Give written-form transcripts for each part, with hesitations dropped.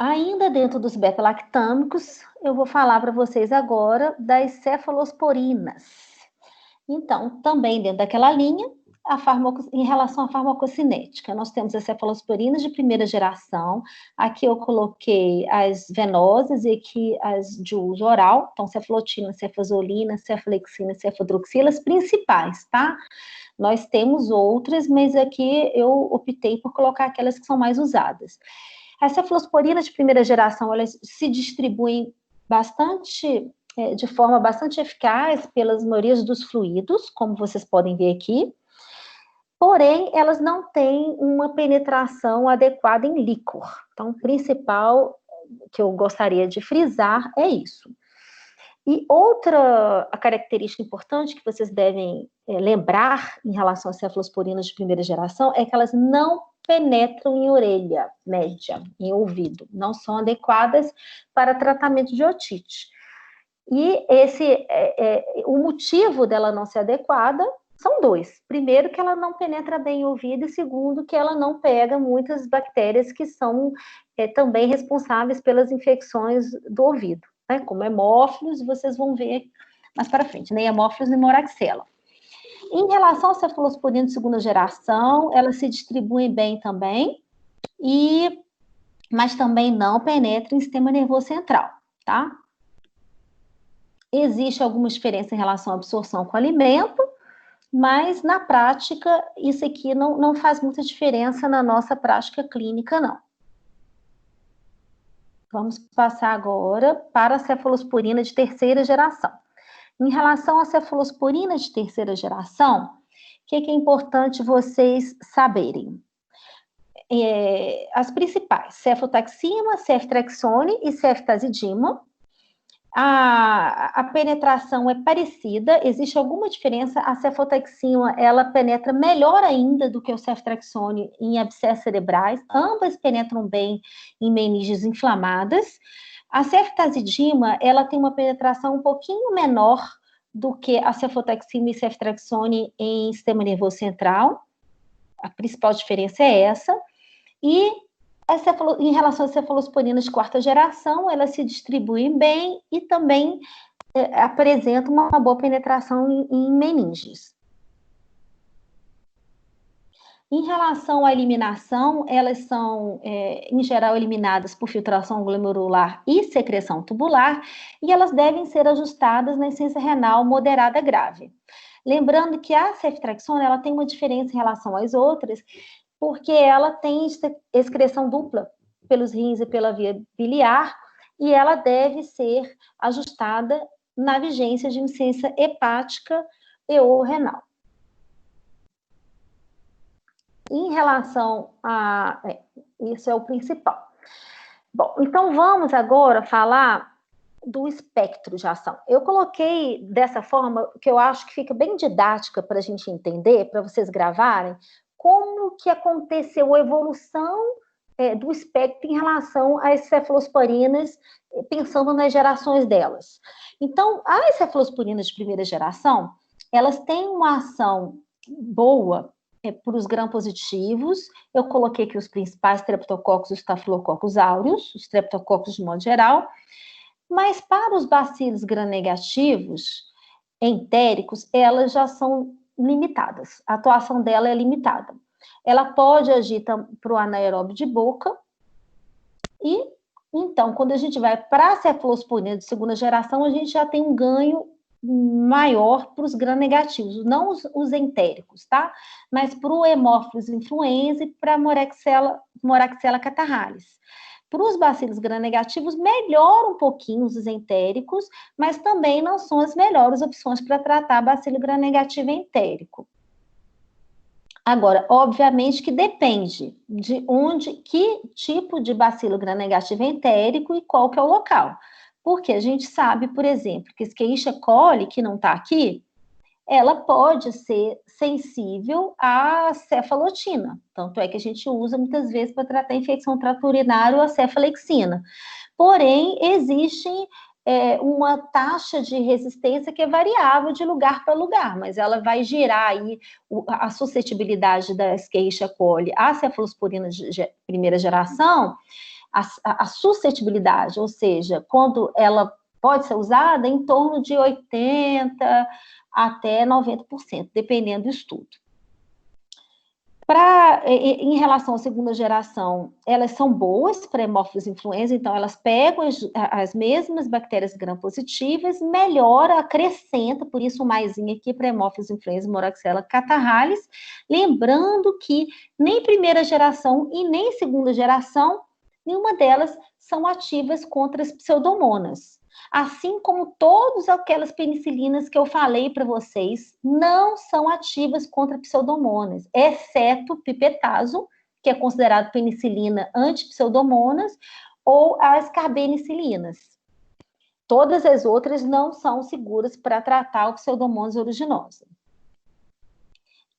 ainda dentro dos beta-lactâmicos, eu vou falar para vocês agora das cefalosporinas. Então, também dentro daquela linha, em relação à farmacocinética, nós temos as cefalosporinas de primeira geração. Aqui eu coloquei as venosas e aqui as de uso oral. Então, cefalotina, cefazolina, cefalexina, cefadroxila, as principais, tá? Nós temos outras, mas aqui eu optei por colocar aquelas que são mais usadas. As cefalosporinas de primeira geração, elas se distribuem de forma bastante eficaz pelas maiorias dos fluidos, como vocês podem ver aqui. Porém, elas não têm uma penetração adequada em líquor. Então, o principal que eu gostaria de frisar é isso. E outra característica importante que vocês devem lembrar em relação às cefalosporinas de primeira geração é que elas não penetram em orelha média, em ouvido. Não são adequadas para tratamento de otite. E o motivo dela não ser adequada são dois. Primeiro, que ela não penetra bem em ouvido, e segundo, que ela não pega muitas bactérias que são também responsáveis pelas infecções do ouvido, né? Como hemófilos, vocês vão ver mais para frente, nem hemófilos nem moraxella. Em relação às cefalosporinas de segunda geração, elas se distribuem bem também, mas também não penetram em sistema nervoso central, tá? Existe alguma diferença em relação à absorção com alimento, mas na prática, isso aqui não faz muita diferença na nossa prática clínica, não. Vamos passar agora para a cefalosporina de terceira geração. Em relação à cefalosporina de terceira geração, o que é importante vocês saberem? As principais, cefotaxima, ceftriaxone e ceftazidima. A penetração é parecida, existe alguma diferença. A cefotaxima, ela penetra melhor ainda do que o ceftriaxone em abscessos cerebrais. Ambas penetram bem em meninges inflamadas. A ceftazidima, ela tem uma penetração um pouquinho menor do que a cefotaxima e ceftriaxone em sistema nervoso central. A principal diferença é essa. E em relação às cefalosporinas de quarta geração, elas se distribuem bem e também apresentam uma boa penetração em meninges. Em relação à eliminação, elas são, em geral, eliminadas por filtração glomerular e secreção tubular, e elas devem ser ajustadas na insuficiência renal moderada grave. Lembrando que a ceftriaxona, ela tem uma diferença em relação às outras, porque ela tem excreção dupla pelos rins e pela via biliar, e ela deve ser ajustada na vigência de insuficiência hepática e ou renal. Em relação a... isso é o principal. Bom, então vamos agora falar do espectro de ação. Eu coloquei dessa forma, que eu acho que fica bem didática para a gente entender, para vocês gravarem, como que aconteceu a evolução do espectro em relação às cefalosporinas, pensando nas gerações delas. Então, as cefalosporinas de primeira geração, elas têm uma ação boa para os gram-positivos. Eu coloquei aqui os principais streptococcus e staphylococcus aureus, os streptococcus de modo geral, mas para os bacilos gram-negativos, entéricos, elas já são limitadas. A atuação dela é limitada. Ela pode agir para o anaeróbio de boca e, então, quando a gente vai para a cefalosporina de segunda geração, a gente já tem um ganho maior para os gram-negativos, não os entéricos, tá? Mas para o Haemophilus influenza e para a Moraxella catarrhalis. Para os bacilos gram-negativos, melhora um pouquinho os entéricos, mas também não são as melhores opções para tratar bacilo gram-negativo entérico. Agora, obviamente que depende de que tipo de bacilo gram-negativo entérico e qual que é o local. Porque a gente sabe, por exemplo, que Escherichia coli, que não está aqui, ela pode ser sensível à cefalotina. Tanto é que a gente usa muitas vezes para tratar infecção trato urinário a cefalexina. Porém, existe uma taxa de resistência que é variável de lugar para lugar, mas ela vai girar aí a suscetibilidade da Escherichia coli à cefalosporina de primeira geração a suscetibilidade, ou seja, quando ela pode ser usada em torno de 80% até 90%, dependendo do estudo. Em relação à segunda geração, elas são boas para hemófilos influenza, então elas pegam as mesmas bactérias gram-positivas, melhora, acrescenta, por isso o maisinho aqui para hemófilos influenza Moraxella catarrhalis, lembrando que nem primeira geração e nem segunda geração, nenhuma delas são ativas contra as pseudomonas. Assim como todas aquelas penicilinas que eu falei para vocês, não são ativas contra pseudomonas, exceto pipetazo, que é considerado penicilina anti-pseudomonas, ou as carbenicilinas. Todas as outras não são seguras para tratar o pseudomonas aeruginosa.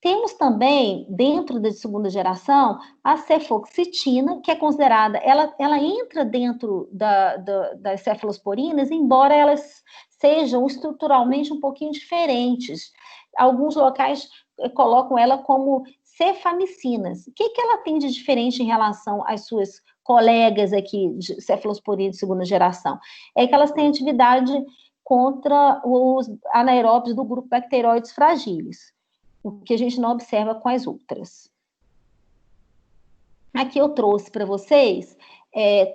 Temos também, dentro da segunda geração, a cefoxitina, que é considerada, ela entra dentro das cefalosporinas, embora elas sejam estruturalmente um pouquinho diferentes. Alguns locais colocam ela como cefamicinas. O que ela tem de diferente em relação às suas colegas aqui de cefalosporina de segunda geração? É que elas têm atividade contra os anaeróbios do grupo Bacteroides fragilis, o que a gente não observa com as outras. Aqui eu trouxe para vocês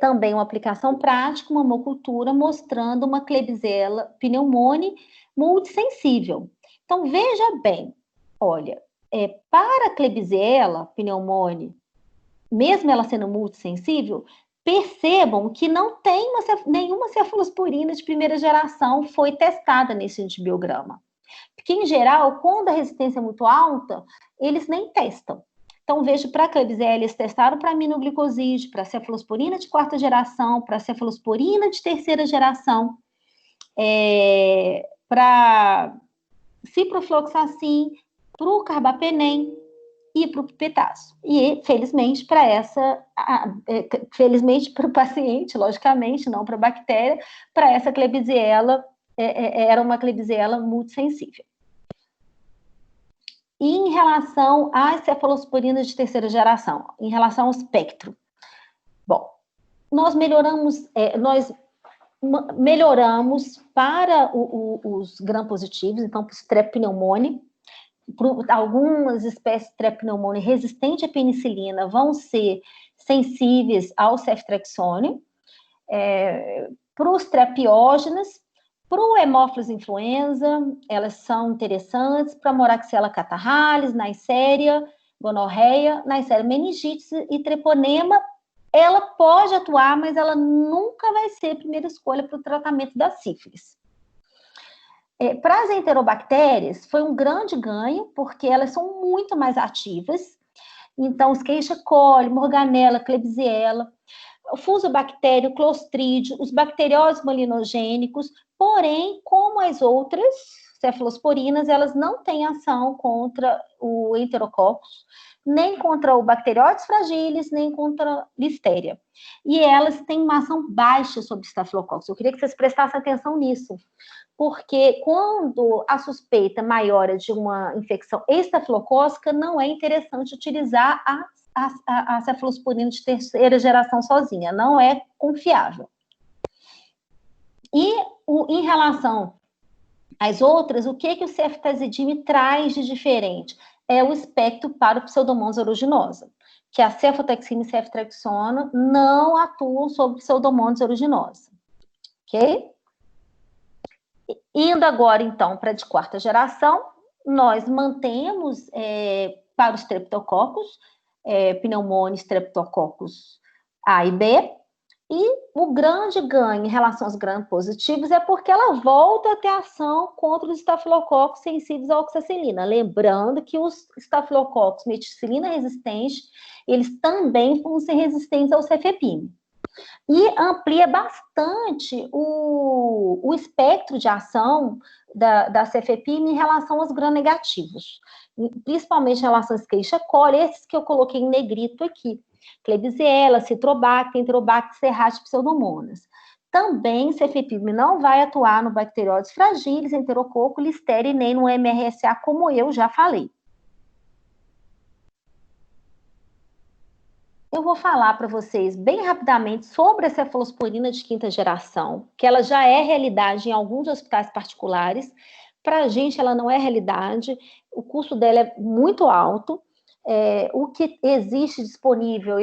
também uma aplicação prática, uma hemocultura, mostrando uma Klebsiella pneumoniae multissensível. Então, veja bem, olha, para a Klebsiella pneumoniae, mesmo ela sendo multissensível, percebam que não tem nenhuma cefalosporina de primeira geração foi testada nesse antibiograma. Porque, em geral, quando a resistência é muito alta, eles nem testam. Então, vejo para a Klebsiella, eles testaram para aminoglicoside, para cefalosporina de quarta geração, para cefalosporina de terceira geração, para ciprofloxacin, para o carbapenem e para o pipetazo. E, felizmente, felizmente para o paciente, logicamente, não para a bactéria, para essa Klebsiella, era uma Klebsiella multissensível. E em relação às cefalosporinas de terceira geração, em relação ao espectro, bom, nós melhoramos para os gram-positivos, então para o Strep pneumoniae, algumas espécies de Strep pneumoniae resistentes à penicilina vão ser sensíveis ao ceftriaxone, para os trepiógenas, para o hemófilos influenza, elas são interessantes, para Moraxella catarrhalis, Neisseria, gonorreia, Neisseria meningitis e treponema, ela pode atuar, mas ela nunca vai ser a primeira escolha para o tratamento da sífilis. Para as enterobactérias, foi um grande ganho, porque elas são muito mais ativas. Então, Escherichia coli, Morganella, Klebsiella, o fusobactério, Clostridio, os bacteriósios malinogênicos, porém, como as outras cefalosporinas, elas não têm ação contra o enterococcus, nem contra o Bacteroides fragilis, nem contra Listeria. E elas têm uma ação baixa sobre Staphylococcus. Eu queria que vocês prestassem atenção nisso, porque quando a suspeita maior é de uma infecção estafilocócica, não é interessante utilizar a cefalosporina de terceira geração sozinha, não é confiável. E em relação às outras, o que o ceftazidime traz de diferente? É o espectro para o Pseudomonas aeruginosa, que a cefotaxina e ceftriaxona não atuam sobre Pseudomonas aeruginosa, ok? Indo agora, então, para a de quarta geração, nós mantemos para os streptococcus, pneumoniae, streptococcus A e B, e o grande ganho em relação aos gram-positivos é porque ela volta a ter ação contra os estafilococos sensíveis à oxacilina. Lembrando que os estafilococos meticilina resistentes, eles também vão ser resistentes ao cefepime. E amplia bastante o espectro de ação da cefepime em relação aos gram-negativos, principalmente em relação a Escherichia coli, esses que eu coloquei em negrito aqui, Klebsiella, Citrobacter, Enterobacter, Serratia, Pseudomonas. Também, cefepime não vai atuar no Bacteroides fragilis, Enterococo, Listeria, nem no MRSA, como eu já falei. eu vou falar para vocês bem rapidamente sobre a cefalosporina de quinta geração, que ela já é realidade em alguns hospitais particulares. Para a gente, ela não é realidade, o custo dela é muito alto. O que existe disponível,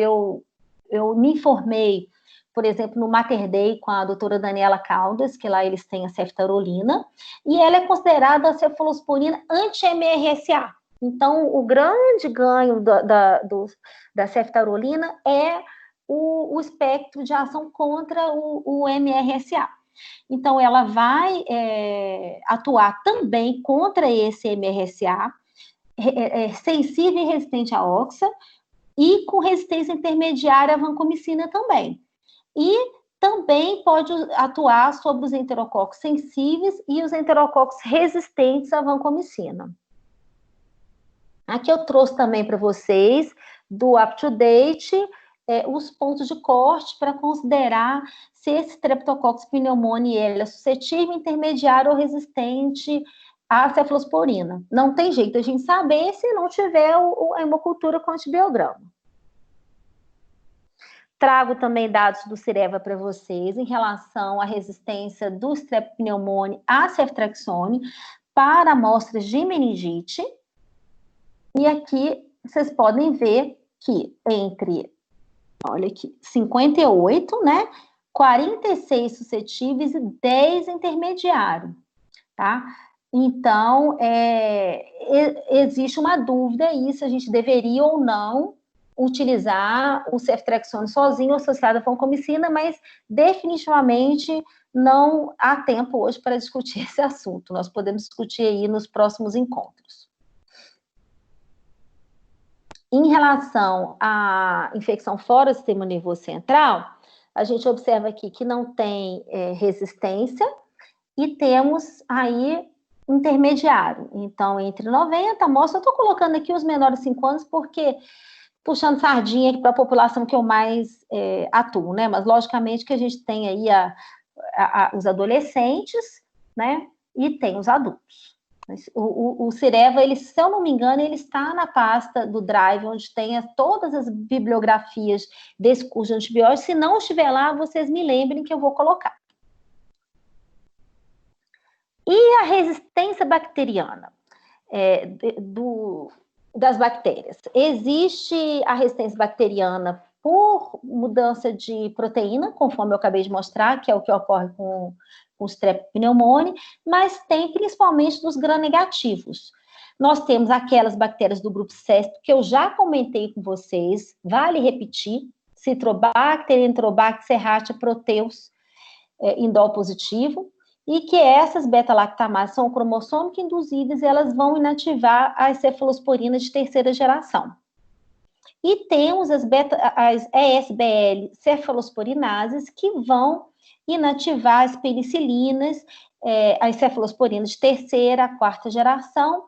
eu me informei, por exemplo, no Mater Dei com a doutora Daniela Caldas, que lá eles têm a ceftarolina, e ela é considerada a cefalosporina anti-MRSA. Então, o grande ganho da ceftarolina é o espectro de ação contra o MRSA. Então, ela vai atuar também contra esse MRSA, sensível e resistente à oxa, e com resistência intermediária à vancomicina também. E também pode atuar sobre os enterococos sensíveis e os enterococos resistentes à vancomicina. Aqui eu trouxe também para vocês, do UpToDate, os pontos de corte para considerar se esse Streptococcus pneumoniae ele é suscetível, intermediário ou resistente à cefalosporina. Não tem jeito a gente saber se não tiver a hemocultura com antibiograma. Trago também dados do Cireva para vocês em relação à resistência do Strep pneumoniae à ceftriaxone para amostras de meningite. E aqui vocês podem ver que entre, olha aqui, 58, né? 46 suscetíveis e 10 intermediários, tá? Então, existe uma dúvida aí se a gente deveria ou não utilizar o ceftriaxone sozinho associado à vancomicina, mas definitivamente não há tempo hoje para discutir esse assunto. Nós podemos discutir aí nos próximos encontros. Em relação à infecção fora do sistema nervoso central, a gente observa aqui que não tem resistência e temos aí intermediário. Então, entre 90, mostra, eu estou colocando aqui os menores de 5 anos porque, puxando sardinha para a população que eu mais atuo, né? Mas, logicamente, que a gente tem aí os adolescentes, né? E tem os adultos. O Cireva, ele, se eu não me engano, ele está na pasta do Drive, onde tem todas as bibliografias desse curso de antibióticos. Se não estiver lá, vocês me lembrem que eu vou colocar. E a resistência bacteriana das bactérias? Existe a resistência bacteriana por mudança de proteína, conforme eu acabei de mostrar, que é o que ocorre com o Strep pneumoniae, mas tem principalmente dos gram-negativos. Nós temos aquelas bactérias do grupo CESP, que eu já comentei com vocês, vale repetir, Citrobacter, Enterobacter, Serratia, Proteus, indol positivo, e que essas beta-lactamases são cromossômica induzíveis e elas vão inativar as cefalosporinas de terceira geração. E temos as ESBL cefalosporinases que vão inativar as penicilinas, as cefalosporinas de terceira, quarta geração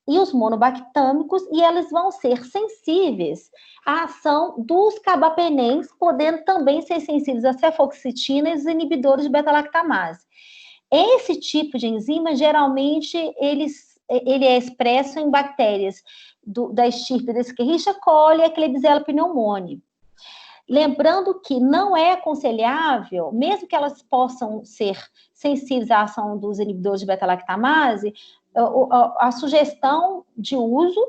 e os monobactâmicos, e elas vão ser sensíveis à ação dos carbapenens, podendo também ser sensíveis a cefoxitina e os inibidores de beta-lactamase. Esse tipo de enzima, geralmente, ele é expresso em bactérias da estirpe da Escherichia coli e a Klebsiella pneumoniae. Lembrando que não é aconselhável, mesmo que elas possam ser sensíveis à ação dos inibidores de beta-lactamase, a sugestão de uso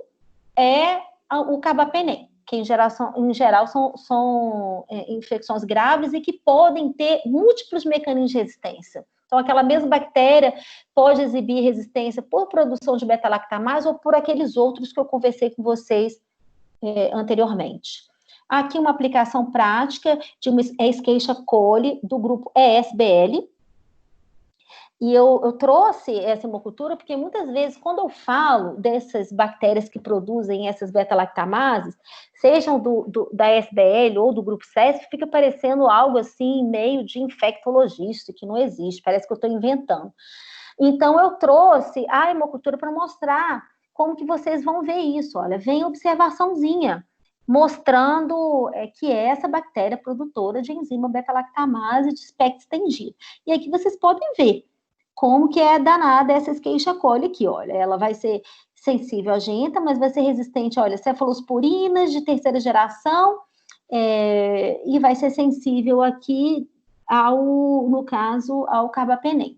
é o carbapenem, que em geral são infecções graves e que podem ter múltiplos mecanismos de resistência. Então, aquela mesma bactéria pode exibir resistência por produção de beta-lactamase ou por aqueles outros que eu conversei com vocês anteriormente. Aqui uma aplicação prática de uma Escherichia coli do grupo ESBL. E eu trouxe essa hemocultura porque muitas vezes, quando eu falo dessas bactérias que produzem essas beta-lactamases, sejam da SBL ou do grupo CESP, fica parecendo algo assim, meio de infectologista, que não existe, parece que eu estou inventando. Então, eu trouxe a hemocultura para mostrar como que vocês vão ver isso. Olha, vem observaçãozinha, mostrando que é essa bactéria produtora de enzima beta-lactamase de espectro estendido. E aqui vocês podem ver como que é danada essa Escherichia coli aqui, olha, ela vai ser sensível à genta, mas vai ser resistente, olha, cefalosporinas de terceira geração e vai ser sensível aqui no caso, ao carbapenem.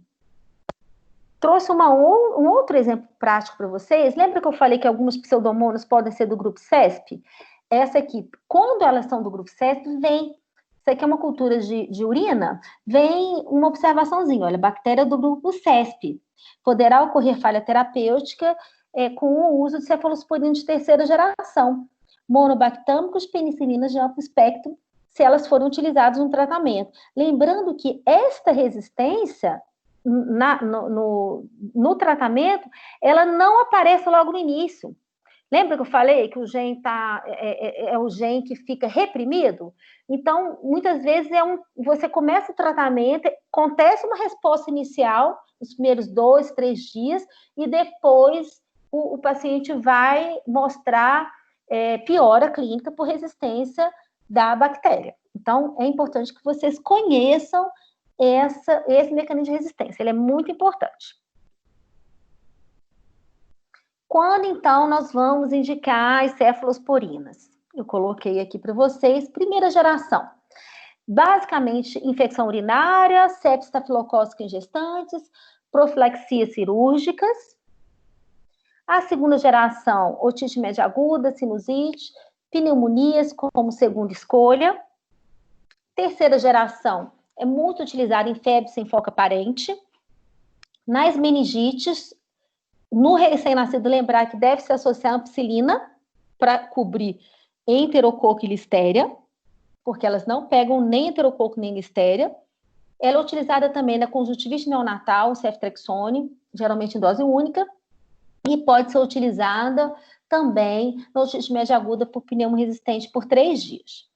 Trouxe um outro exemplo prático para vocês. Lembra que eu falei que alguns pseudomonas podem ser do grupo CESP? Essa aqui, quando elas são do grupo CESP, vem, isso aqui é uma cultura de urina, vem uma observaçãozinha, olha, bactéria do grupo CESP. Poderá ocorrer falha terapêutica com o uso de cefalosporina de terceira geração, monobactâmicos, penicilinas de amplo espectro, se elas forem utilizadas no tratamento. Lembrando que esta resistência no tratamento, ela não aparece logo no início. Lembra que eu falei que o gene é o gene que fica reprimido? Então, muitas vezes você começa o tratamento, acontece uma resposta inicial, nos primeiros 2, 3 dias, e depois o paciente vai mostrar piora clínica por resistência da bactéria. Então, é importante que vocês conheçam esse mecanismo de resistência, ele é muito importante. Quando, então, nós vamos indicar as cefalosporinas? Eu coloquei aqui para vocês, primeira geração. Basicamente, infecção urinária, sepsis estafilocócica em gestantes, profilaxias cirúrgicas. A segunda geração, otite média aguda, sinusite, pneumonias como segunda escolha. Terceira geração, é muito utilizada em febre sem foco aparente. Nas meningites, no recém-nascido, lembrar que deve se associar a ampicilina para cobrir enterococo e listéria, porque elas não pegam nem enterococo nem listéria. Ela é utilizada também na conjuntivite neonatal, ceftriaxone, geralmente em dose única, e pode ser utilizada também na otite média aguda por pneumoresistente por 3 dias.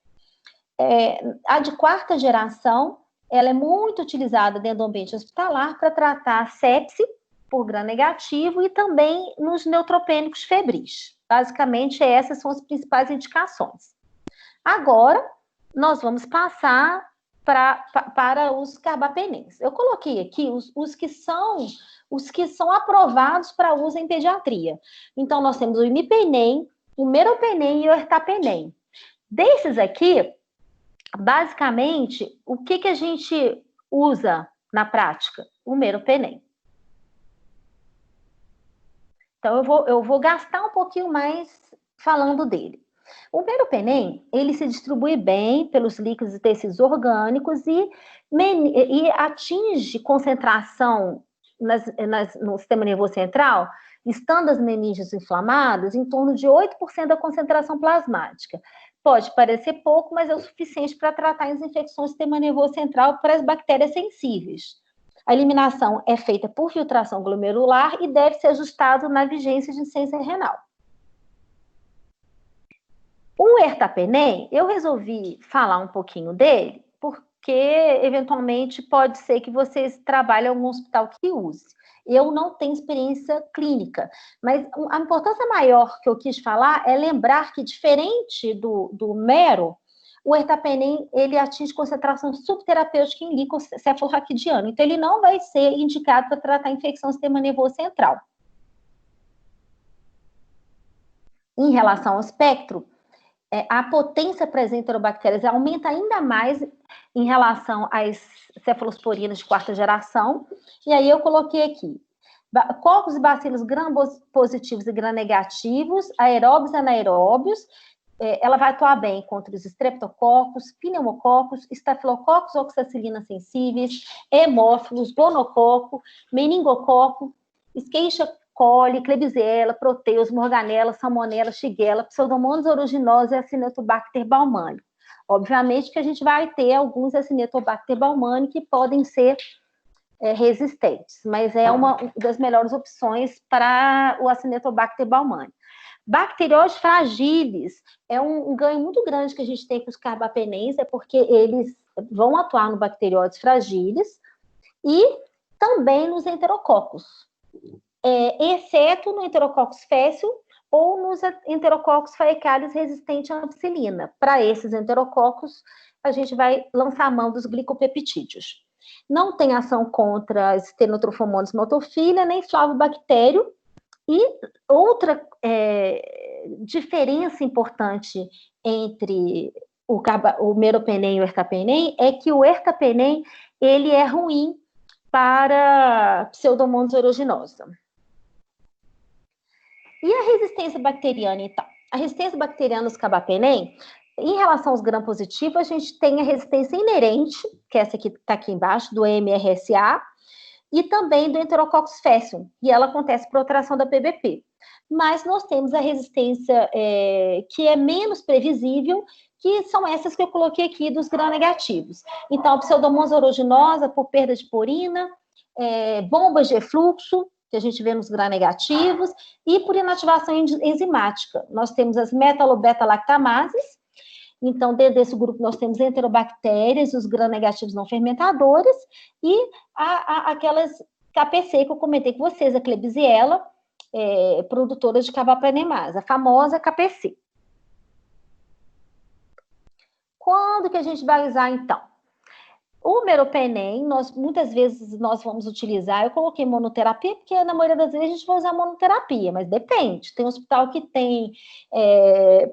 A de quarta geração, ela é muito utilizada dentro do ambiente hospitalar para tratar sepse por gram negativo e também nos neutropênicos febris. Basicamente, essas são as principais indicações. Agora, nós vamos passar para os carbapenens. Eu coloquei aqui os que são aprovados para uso em pediatria. Então, nós temos o imipenem, o meropenem e o ertapenem. Desses aqui, basicamente, o que a gente usa na prática? O meropenem. Então, eu vou gastar um pouquinho mais falando dele. O meropenem, ele se distribui bem pelos líquidos e tecidos orgânicos e atinge concentração no sistema nervoso central, estando as meninges inflamadas, em torno de 8% da concentração plasmática. Pode parecer pouco, mas é o suficiente para tratar as infecções do sistema nervoso central para as bactérias sensíveis. A eliminação é feita por filtração glomerular e deve ser ajustado na vigência de insuficiência renal. O ertapenem, eu resolvi falar um pouquinho dele, porque eventualmente pode ser que vocês trabalhem em algum hospital que use. Eu não tenho experiência clínica, mas a importância maior que eu quis falar é lembrar que, diferente do mero, o ertapenem, ele atinge concentração subterapêutica em líquido cefalorraquidiano. Então, ele não vai ser indicado para tratar infecção do sistema nervoso central. Em relação ao espectro, a potência para as enterobactérias aumenta ainda mais em relação às cefalosporinas de quarta geração. E aí eu coloquei aqui cocos e bacilos gram-positivos e gram-negativos, aeróbios e anaeróbios. Ela vai atuar bem contra os estreptococos, pneumococos, estafilococos oxacilina sensíveis, hemófilos, gonococo, meningococo, Escherichia coli, Klebsiella, Proteus, Morganella, Salmonella, Shigella, Pseudomonas aeruginosa e Acinetobacter baumannii. Obviamente que a gente vai ter alguns Acinetobacter baumannii que podem ser resistentes, mas é uma das melhores opções para o Acinetobacter baumannii. Bacterióides fragiles é um ganho muito grande que a gente tem com os carbapenens, é porque eles vão atuar no bacterióides fragiles e também nos enterococos, exceto no enterococcus faecium ou nos enterococcus faecalis resistente à ampicilina. Para esses enterococos, a gente vai lançar a mão dos glicopeptídeos. Não tem ação contra as Stenotrophomonas maltophilia, nem flavobactério. E outra diferença importante entre o meropenem e o ertapenem é que o ertapenem, ele é ruim para Pseudomonas aeruginosa. E a resistência bacteriana, então? A resistência bacteriana dos carbapenem, em relação aos gram-positivos, a gente tem a resistência inerente, que é essa que está aqui embaixo, do MRSA, e também do Enterococcus faecium, e ela acontece por alteração da PBP. Mas nós temos a resistência que é menos previsível, que são essas que eu coloquei aqui dos gram-negativos. Então, a Pseudomonas aeruginosa por perda de purina, bombas de efluxo, que a gente vê nos gram-negativos, e por inativação enzimática. Nós temos as metalobeta-lactamases. Então, dentro desse grupo, nós temos enterobactérias, os gram-negativos não fermentadores, e aquelas KPC que eu comentei com vocês, a Klebsiella, produtora de carbapenemase, a famosa KPC. Quando que a gente vai usar, então? O meropenem, muitas vezes nós vamos utilizar, eu coloquei monoterapia, porque na maioria das vezes a gente vai usar monoterapia, mas depende. Tem hospital que tem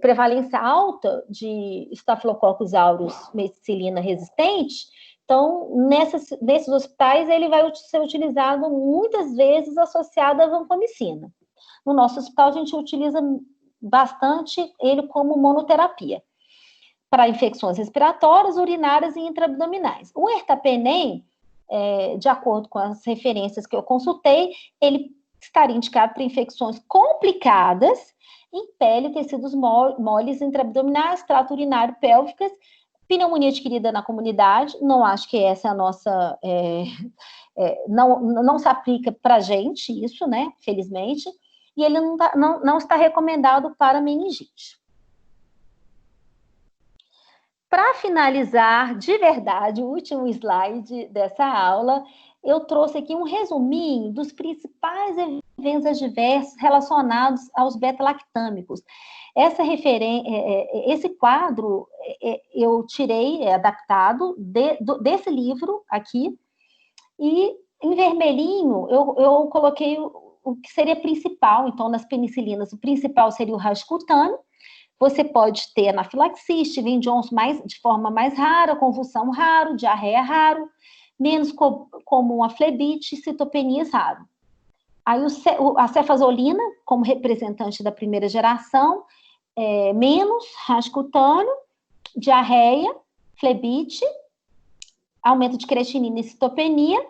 prevalência alta de Staphylococcus aureus meticilina resistente, então nesses hospitais ele vai ser utilizado muitas vezes associado à vancomicina. No nosso hospital a gente utiliza bastante ele como monoterapia para infecções respiratórias, urinárias e intraabdominais. O ertapenem, de acordo com as referências que eu consultei, ele estaria indicado para infecções complicadas em pele, tecidos moles intraabdominais, trato urinário, pélvicas, pneumonia adquirida na comunidade. Não acho que essa é a nossa... não se aplica para a gente isso, né? Felizmente. E ele não está recomendado para meningite. Para finalizar, de verdade, o último slide dessa aula, eu trouxe aqui um resuminho dos principais eventos adversos relacionados aos beta-lactâmicos. Esse quadro eu tirei, adaptado desse livro aqui, e em vermelhinho eu coloquei o que seria principal. Então, nas penicilinas, o principal seria o rasgo cutâneo. Você pode ter anafilaxia, Steven Johnson de forma mais rara, convulsão raro, diarreia raro, menos comum a flebite, citopenias raro. Aí a cefazolina, como representante da primeira geração, menos rasgo cutâneo, diarreia, flebite, aumento de creatinina e citopenia.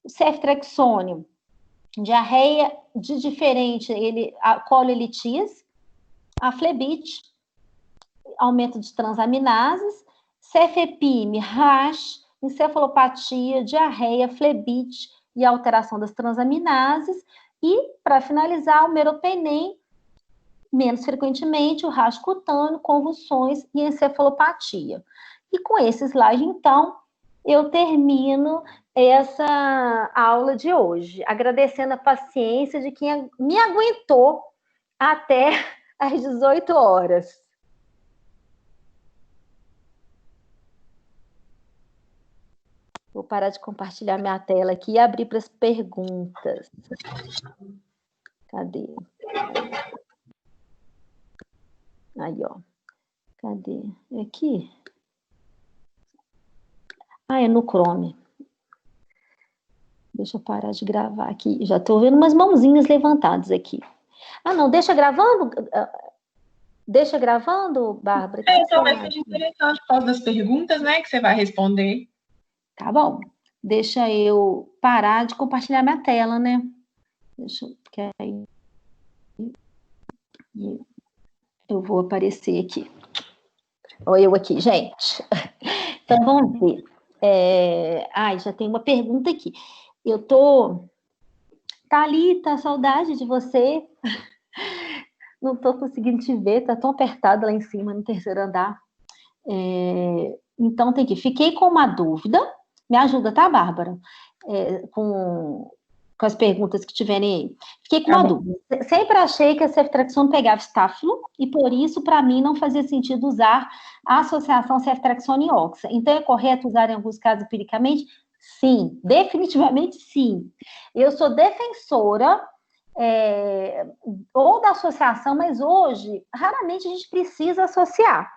O ceftriaxone, diarreia de diferente, a colelitias, a flebite, aumento de transaminases, cefepime, rash, encefalopatia, diarreia, flebite e alteração das transaminases. E, para finalizar, o meropenem, menos frequentemente, o rasgo cutâneo, convulsões e encefalopatia. E com esse slide, então, eu termino essa aula de hoje, agradecendo a paciência de quem me aguentou até às 18 horas. Vou parar de compartilhar minha tela aqui e abrir para as perguntas. Cadê? Aí, ó. Cadê? É aqui? É no Chrome. Deixa eu parar de gravar aqui. Já estou vendo umas mãozinhas levantadas aqui. Não, deixa gravando? Deixa gravando, Bárbara? Então vai ser interessante por causa das perguntas, né, que você vai responder. Tá bom. Deixa eu parar de compartilhar minha tela, né? Deixa eu... Porque aí eu vou aparecer aqui. Olha eu aqui, gente. Então, vamos ver. Já tem uma pergunta aqui. Eu tô... Thalita, saudade de você. Não tô conseguindo te ver, tá tão apertado lá em cima, no terceiro andar. Então, tem que... Fiquei com uma dúvida. Me ajuda, tá, Bárbara? Com as perguntas que tiverem aí. Fiquei com uma dúvida. Sempre achei que a ceftriaxone pegava estáfilo e, por isso, para mim, não fazia sentido usar a associação ceftriaxone e oxa. Então, é correto usar em alguns casos empiricamente? Sim, definitivamente sim. Eu sou defensora ou da associação, mas hoje, raramente a gente precisa associar.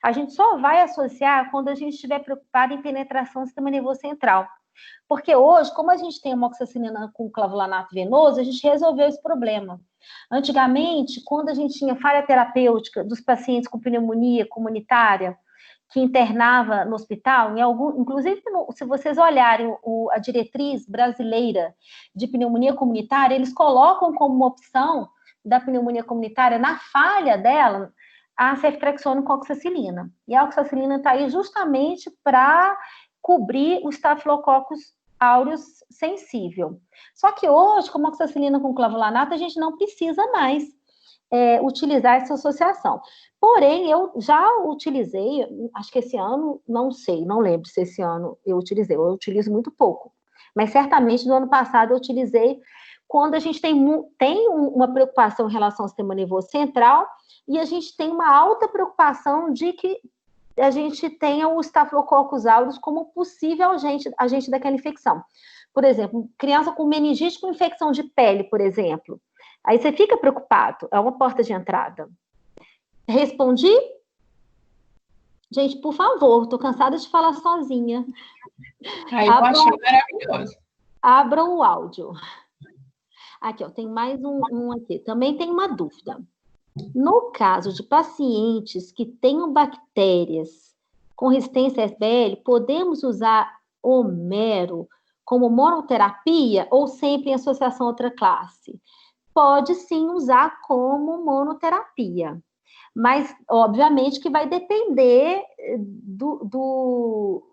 A gente só vai associar quando a gente estiver preocupado em penetração do sistema nervoso central. Porque hoje, como a gente tem amoxicilina com clavulanato venoso, a gente resolveu esse problema. Antigamente, quando a gente tinha falha terapêutica dos pacientes com pneumonia comunitária, que internava no hospital, inclusive, se vocês olharem a diretriz brasileira de pneumonia comunitária, eles colocam como uma opção da pneumonia comunitária, na falha dela, a ceftriaxona com oxacilina. E a oxacilina está aí justamente para cobrir o Staphylococcus aureus sensível. Só que hoje, com oxacilina com clavulanato, a gente não precisa mais utilizar essa associação. Porém, eu já utilizei, acho que esse ano, não sei, não lembro se esse ano eu utilizo muito pouco. Mas certamente no ano passado eu utilizei quando a gente tem uma preocupação em relação ao sistema nervoso central e a gente tem uma alta preocupação de que a gente tenha o Staphylococcus aureus como possível agente daquela infecção. Por exemplo, criança com meningite com infecção de pele, por exemplo. Aí você fica preocupado, é uma porta de entrada. Respondi? Gente, por favor, estou cansada de falar sozinha. Eu achei maravilhoso. Abram o áudio. Aqui, ó, tem mais um aqui. Também tem uma dúvida. No caso de pacientes que tenham bactérias com resistência a SBL, podemos usar homero como monoterapia ou sempre em associação a outra classe? Pode sim usar como monoterapia, mas obviamente que vai depender do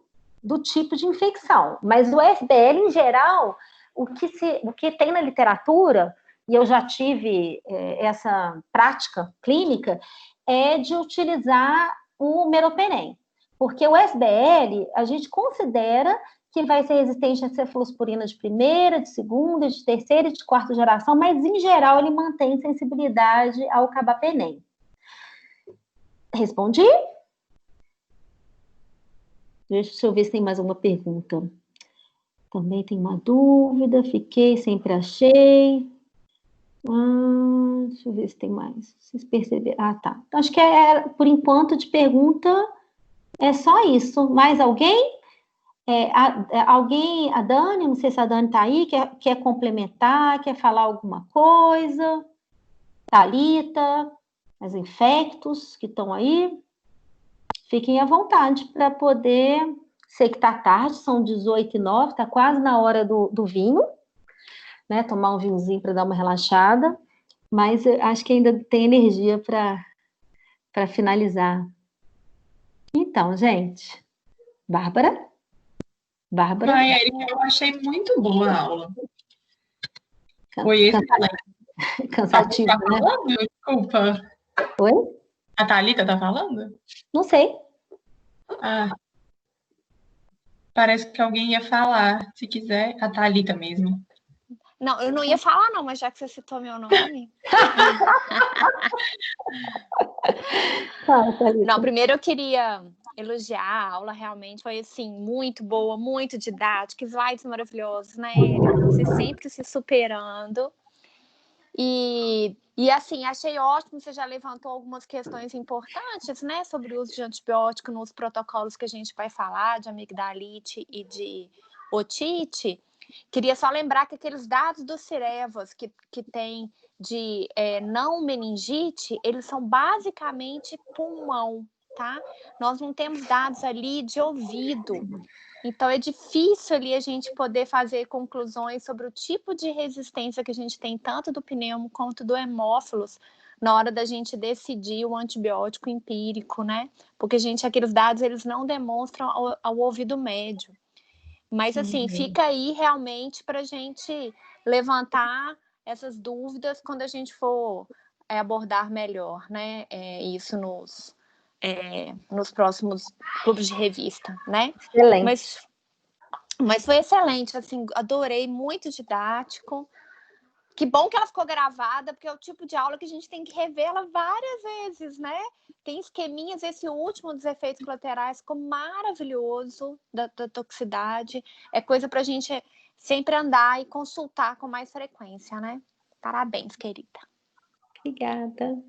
tipo de infecção. Mas o SBL, em geral, o que tem na literatura, e eu já tive essa prática clínica, é de utilizar o meropenem. Porque o SBL, a gente considera que vai ser resistente a cefalosporina de primeira, de segunda, de terceira e de quarta geração, mas, em geral, ele mantém sensibilidade ao carbapenem. Respondi? Deixa eu ver se tem mais uma pergunta. Também tem uma dúvida, sempre achei. Deixa eu ver se tem mais. Vocês perceberam? Ah, tá. Acho que por enquanto, de pergunta, é só isso. Mais alguém? A Dani, não sei se a Dani está aí, quer complementar, quer falar alguma coisa? Thalita, as infectos que estão aí, fiquem à vontade para poder, sei que está tarde, são 18h09, está quase na hora do vinho, né, tomar um vinhozinho para dar uma relaxada, mas eu acho que ainda tem energia para finalizar. Então, gente, Bárbara? Ai, Erika, eu achei muito boa a aula. Foi excelente. Cansativo, tá né? falando? Desculpa. Oi? A Thalita tá falando? Não sei. Parece que alguém ia falar. Se quiser, a Thalita mesmo. Não, eu não ia falar não, mas já que você citou meu nome... Não, primeiro eu queria elogiar a aula, realmente foi, assim, muito boa, muito didática, slides maravilhosos, né, Érica? Você sempre se superando. E assim, achei ótimo, você já levantou algumas questões importantes, né, sobre o uso de antibiótico nos protocolos que a gente vai falar, de amigdalite e de otite. Queria só lembrar que aqueles dados do Cirevas que tem de não meningite, eles são basicamente pulmão, tá? Nós não temos dados ali de ouvido. Então, é difícil ali a gente poder fazer conclusões sobre o tipo de resistência que a gente tem, tanto do pneumo quanto do hemófilos, na hora da gente decidir o antibiótico empírico, né? Porque, aqueles dados, eles não demonstram ao ouvido médio. Mas, assim, fica aí realmente para a gente levantar essas dúvidas quando a gente for abordar melhor, né? Isso nos próximos clubes de revista, né? Excelente. Mas foi excelente, assim, adorei, muito didático. Que bom que ela ficou gravada, porque é o tipo de aula que a gente tem que revê-la várias vezes, né? Tem esqueminhas, esse último dos efeitos colaterais ficou maravilhoso, da toxicidade. É coisa para a gente sempre andar e consultar com mais frequência, né? Parabéns, querida. Obrigada.